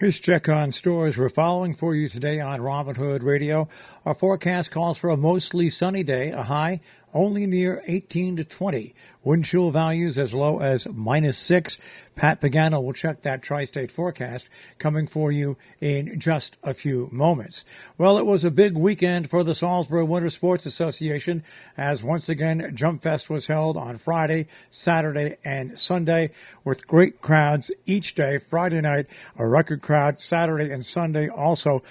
Here's check on stores we're following for you today on Robin Hood Radio. Our forecast calls for a mostly sunny day, a high only near 18 to 20. Wind chill values as low as -6. Pat Pagano will check that tri-state forecast coming for you in just a few moments. Well, it was a big weekend for the Salisbury Winter Sports Association as once again Jump Fest was held on Friday, Saturday, and Sunday with great crowds each day. Friday night, a record crowd. Saturday and Sunday also.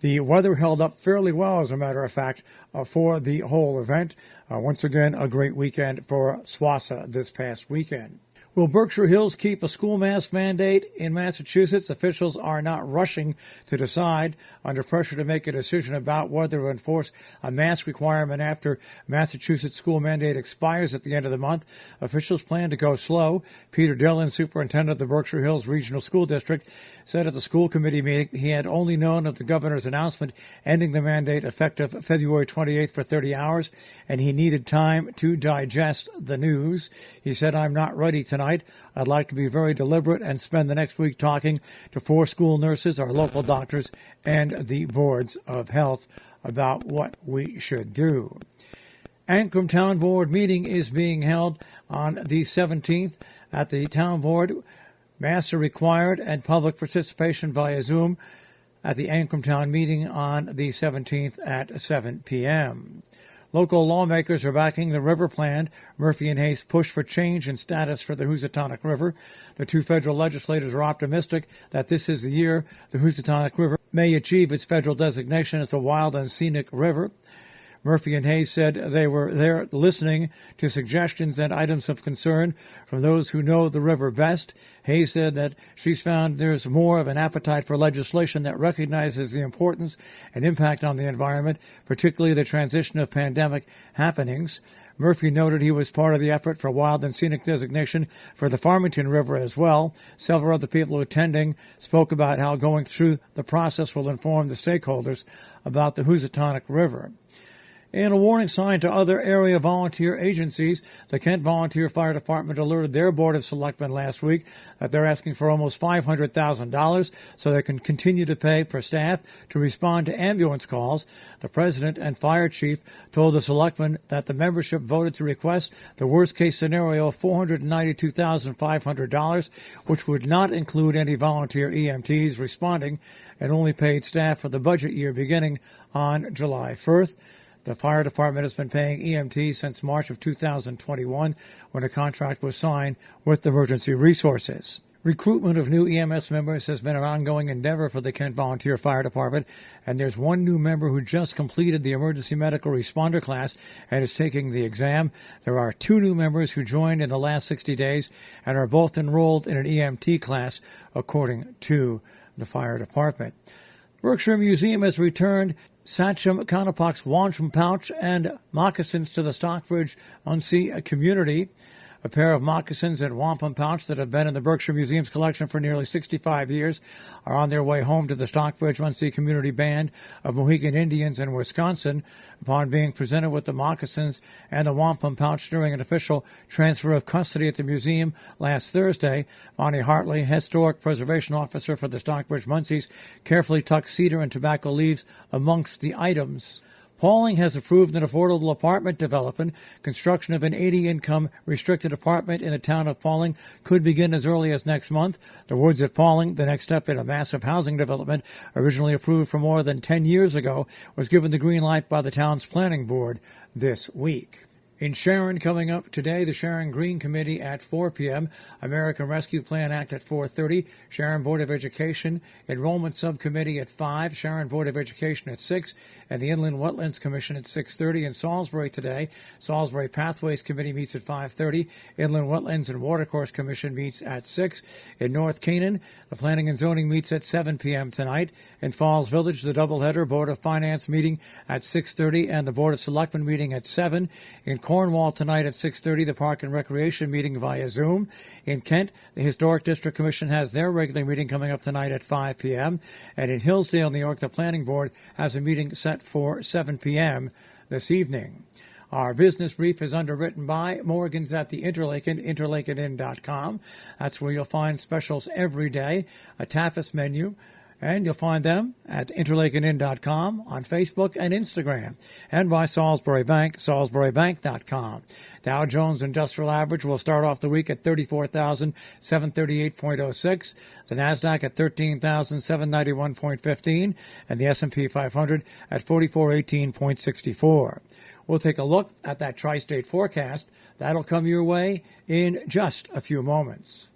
The weather held up fairly well, as a matter of fact, for the whole event. Once again, a great weekend for SWASA this past weekend. Will Berkshire Hills keep a school mask mandate in Massachusetts? Officials are not rushing to decide, under pressure to make a decision about whether to enforce a mask requirement after Massachusetts school mandate expires at the end of the month. Officials plan to go slow. Peter Dillon, superintendent of the Berkshire Hills Regional School District, said at the school committee meeting he had only known of the governor's announcement ending the mandate effective February 28th for 30 hours, and he needed time to digest the news. He said, "I'm not ready tonight. I'd like to be very deliberate and spend the next week talking to 4 school nurses, our local doctors, and the boards of health about what we should do." Ancrum Town Board meeting is being held on the 17th at the Town Board. Masks are required and public participation via Zoom at the Ancrum Town meeting on the 17th at 7 p.m. Local lawmakers are backing the river plan. Murphy and Hayes push for change in status for the Housatonic River. The 2 federal legislators are optimistic that this is the year the Housatonic River may achieve its federal designation as a wild and scenic river. Murphy and Hayes said they were there listening to suggestions and items of concern from those who know the river best. Hayes said that she's found there's more of an appetite for legislation that recognizes the importance and impact on the environment, particularly the transition of pandemic happenings. Murphy noted he was part of the effort for wild and scenic designation for the Farmington River as well. Several of the people attending spoke about how going through the process will inform the stakeholders about the Housatonic River. In a warning sign to other area volunteer agencies, the Kent Volunteer Fire Department alerted their Board of Selectmen last week that they're asking for almost $500,000 so they can continue to pay for staff to respond to ambulance calls. The president and fire chief told the selectmen that the membership voted to request the worst-case scenario of $492,500, which would not include any volunteer EMTs responding, and only paid staff for the budget year beginning on July 1st. The fire department has been paying EMTs since March of 2021 when a contract was signed with Emergency Resources. Recruitment of new EMS members has been an ongoing endeavor for the Kent Volunteer Fire Department, and there's one new member who just completed the Emergency Medical Responder class and is taking the exam. There are 2 new members who joined in the last 60 days and are both enrolled in an EMT class, according to the fire department. Berkshire Museum has returned Sachem Conopock's wampum pouch and moccasins to the Stockbridge-on-Sea community. A pair of moccasins and wampum pouch that have been in the Berkshire Museum's collection for nearly 65 years are on their way home to the Stockbridge-on-Sea Community Band of Mohegan Indians in Wisconsin. Upon being presented with the moccasins and the wampum pouch during an official transfer of custody at the museum last Thursday, Bonnie Hartley, Historic Preservation Officer for the Stockbridge-Muncies, carefully tucked cedar and tobacco leaves amongst the items. Pauling has approved an affordable apartment development. Construction of an 80-income restricted apartment in the town of Pauling could begin as early as next month. The Woods at Pauling, the next step in a massive housing development originally approved for more than 10 years ago, was given the green light by the town's planning board this week. In Sharon, coming up today, the Sharon Green Committee at 4 p.m., American Rescue Plan Act at 4:30, Sharon Board of Education Enrollment Subcommittee at 5, Sharon Board of Education at 6, and the Inland Wetlands Commission at 6:30. In Salisbury today, Salisbury Pathways Committee meets at 5:30, Inland Wetlands and Watercourse Commission meets at 6. In North Canaan, the Planning and Zoning meets at 7 p.m. tonight. In Falls Village, the doubleheader Board of Finance meeting at 6:30 and the Board of Selectmen meeting at 7. In Cornwall tonight at 6:30, the Park and Recreation meeting via Zoom. In Kent, the Historic District Commission has their regular meeting coming up tonight at 5 p.m. And in Hillsdale, New York, the Planning Board has a meeting set for 7 p.m. this evening. Our business brief is underwritten by Morgan's at the Interlaken, interlakenin.com. That's where you'll find specials every day, a tapas menu, and you'll find them at interlakenin.com, on Facebook and Instagram, and by Salisbury Bank, salisburybank.com. Dow Jones Industrial Average will start off the week at 34,738.06, the NASDAQ at 13,791.15, and the S&P 500 at 4418.64. We'll take a look at that tri-state forecast. That'll come your way in just a few moments.